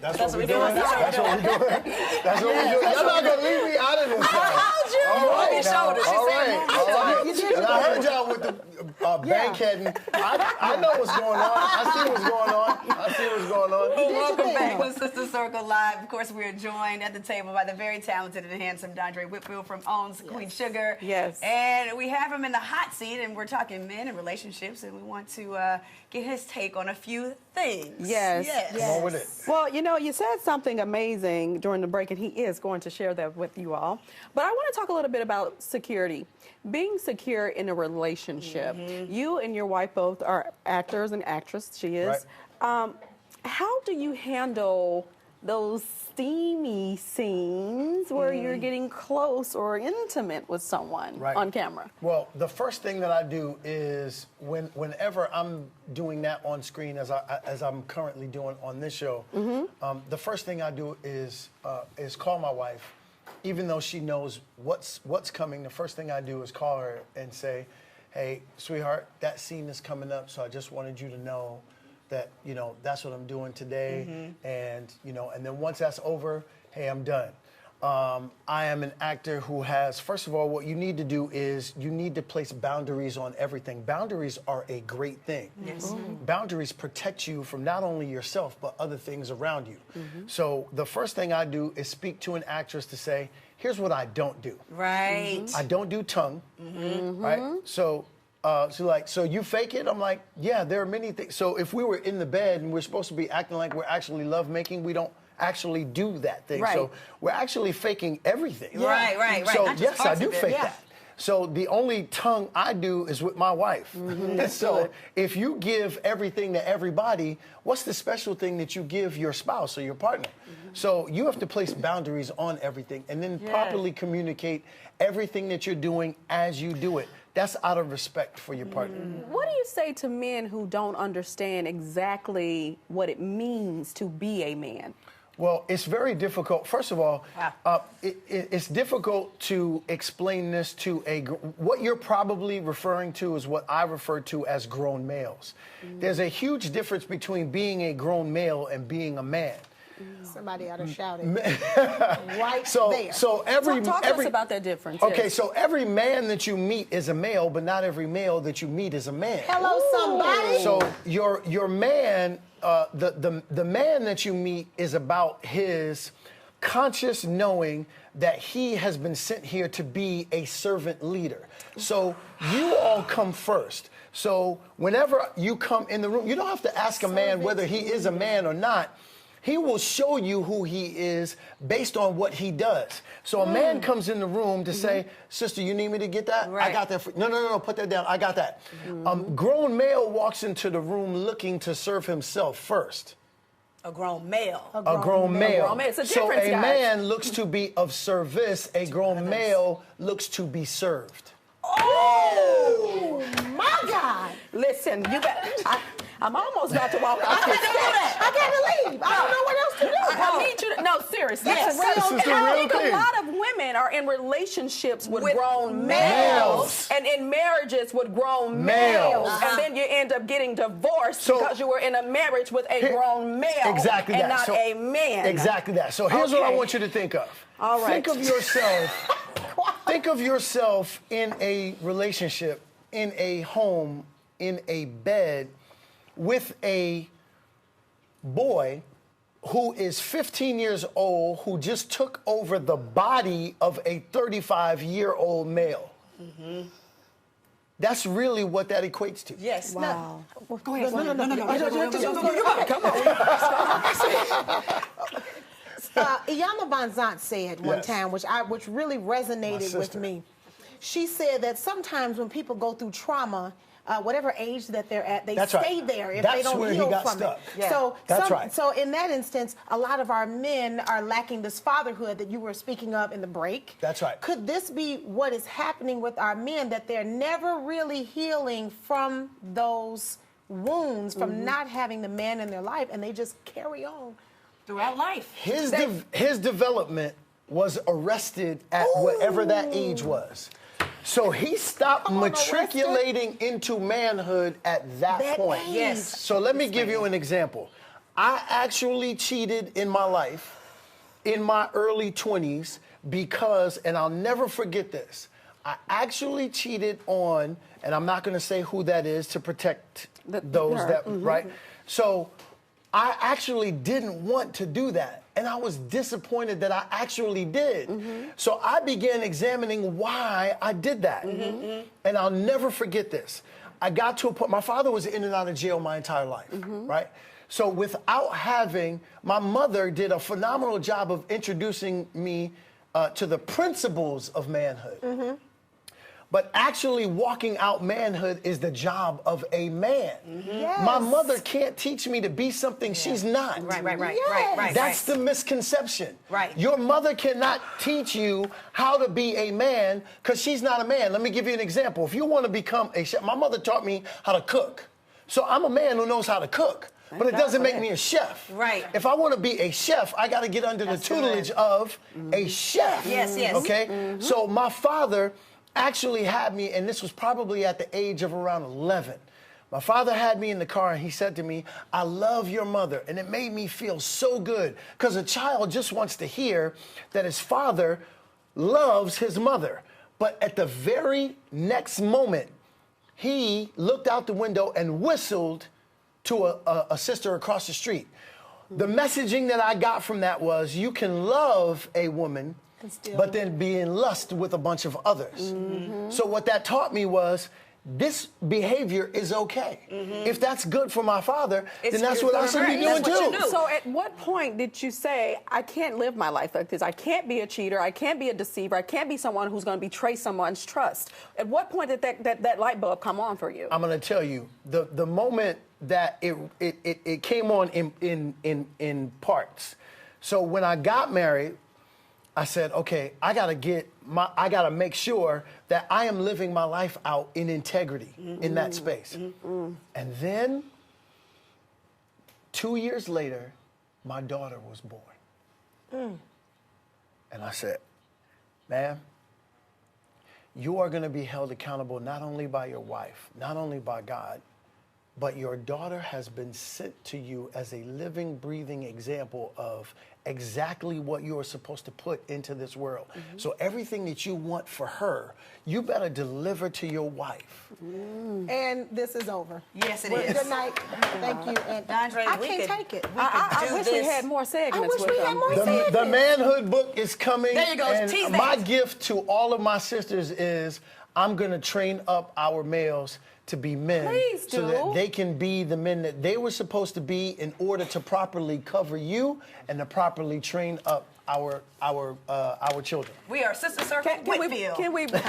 That's what we're doing. That's what we're doing. That's what we're doing. Y'all not gonna leave me out of this. I told you. All right, His now. shoulders. She All said, right. All right. And I heard y'all with the bankheading. I know what's going on. I see what's going on. I see what's going on. Welcome back with Sister Circle Live. Of course, we are joined at the table by the very talented and handsome Dondre Whitfield from Owns Queen Sugar. Yes. And we have him in the hot seat, and we're talking men and relationships, and we want to get his take on a few things. Yes. Come on with it. Well, you know, you said something amazing during the break, and he is going to share that with you all. But I want to talk a little bit about security. Being secure in a relationship. You and your wife both are actors and actress. She is. Right. How do you handle those steamy scenes where you're getting close or intimate with someone on camera? Well, the first thing that I do is whenever I'm doing that on screen, as I'm currently doing on this show, the first thing I do is call my wife. Even though she knows what's coming, the first thing I do is call her and say, "Hey, sweetheart, that scene is coming up, so I just wanted you to know that, you know, that's what I'm doing today, and, you know, and then once that's over, hey, I'm done." I am an actor who has, first of all, what you need to do is you need to place boundaries on everything. Boundaries are a great thing. Yes. Boundaries protect you from not only yourself, but other things around you. So the first thing I do is speak to an actress to say, here's what I don't do. Right. I don't do tongue, right? So so you fake it? I'm like, yeah, there are many things. So if we were in the bed and we're supposed to be acting like we're actually lovemaking, we don't actually do that thing. Right. So we're actually faking everything. Right. So Not just yes, I parts do of it. fake that. So the only tongue I do is with my wife. So if you give everything to everybody, what's the special thing that you give your spouse or your partner? So you have to place boundaries on everything and then properly communicate everything that you're doing as you do it. That's out of respect for your partner. What do you say to men who don't understand exactly what it means to be a man? Well, it's very difficult. First of all, it's difficult to explain this to what you're probably referring to is what I refer to as grown males. There's a huge difference between being a grown male and being a man. Somebody ought to shout it. There. So every Talk to us about that difference. Okay, yes. so every man that you meet is a male, but not every male that you meet is a man. Hello, somebody. So your man, the man that you meet is about his conscious knowing that he has been sent here to be a servant leader. So you all come first. So whenever you come in the room, you don't have to ask a man whether he is a man or not. He will show you who he is based on what he does. So a man comes in the room to say, sister, you need me to get that? I got that. No, put that down. I got that. Grown male walks into the room looking to serve himself first. A grown male. A grown male. It's a So difference, a guys. man looks to be of service. A grown male looks to be served. Oh, my God. Listen, you got. I'm almost about to walk off this stage. I gotta leave. I don't know what else to do. I need you to, no, seriously. Yes. This is the And I real think thing. a lot of women are in relationships with grown males. and in marriages with grown Males. males. And then you end up getting divorced because you were in a marriage with a grown male Exactly and that. not So- a man. Exactly that. So here's what I Okay. want you to think of. All right. Think of yourself. Think of yourself in a relationship, in a home, in a bed with a boy who is 15 years old, who just took over the body of a 35-year-old male. That's really what that equates to. Yes. Wow. Go ahead. No. Come on. Iyanla Vanzant said one Yes. time, which really resonated with me. She said that sometimes when people go through trauma, whatever age that they're at, they That's stay right. there if That's they don't where he heal got from stuck. it. Yeah. So, That's right. So in that instance, a lot of our men are lacking this fatherhood that you were speaking of in the break. That's right. Could this be what is happening with our men, that they're never really healing from those wounds, from not having the man in their life, and they just carry on? Throughout life. His development was arrested at whatever that age was. So he stopped matriculating into manhood at that point. age. Yes. So let me give you an example. I actually cheated in my life in my early 20s because, and I'll never forget this, I actually cheated on, and I'm not going to say who that is to protect those her. that, right? So I actually didn't want to do that. And I was disappointed that I actually did. So I began examining why I did that. And I'll never forget this. I got to a point, my father was in and out of jail my entire life, right? So without having, my mother did a phenomenal job of introducing me to the principles of manhood. But actually walking out manhood is the job of a man. Yes. My mother can't teach me to be something she's not. Yes. That's the misconception. Right. Your mother cannot teach you how to be a man because she's not a man. Let me give you an example. If you want to become a chef, my mother taught me how to cook. So I'm a man who knows how to cook. But it doesn't make me a chef. Right. If I want to be a chef, I got to get under the tutelage of a chef. Yes, yes. Okay? So my father actually had me, and this was probably at the age of around 11. My father had me in the car and he said to me, I love your mother. And it made me feel so good because a child just wants to hear that his father loves his mother. But at the very next moment, he looked out the window and whistled to a sister across the street. The messaging that I got from that was you can love a woman but then be in lust with a bunch of others. So what that taught me was this behavior is okay. If that's good for my father, then that's what I should be doing too. So at what point did you say, I can't live my life like this? I can't be a cheater. I can't be a deceiver. I can't be someone who's going to betray someone's trust. At what point did that light bulb come on for you? I'm going to tell you, the moment that it came on in parts. So when I got married, I said, okay, I gotta make sure that I am living my life out in integrity in that space. And then 2 years later, my daughter was born. And I said, ma'am, you are gonna be held accountable not only by your wife, not only by God, but your daughter has been sent to you as a living, breathing example of exactly what you are supposed to put into this world. So everything that you want for her, you better deliver to your wife. And this is over. Yes, it Well, is. Good night. Thank you. And Andre, I we can't could- take it. I do wish we this. had more segments I wish with we had them. more The manhood book is coming. There you go. And Tease my that. gift to all of my sisters is I'm going to train up our males to be men Please so do. that they can be the men that they were supposed to be in order to properly cover you and to properly train up our children. We are Sister Circle Whitfield. Can we book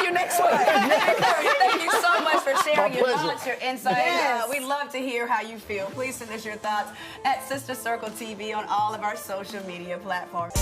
you next week? Thank you so much for sharing My your pleasure. thoughts, your insight. Yes. We love to hear how you feel. Please send us your thoughts at Sister Circle TV on all of our social media platforms.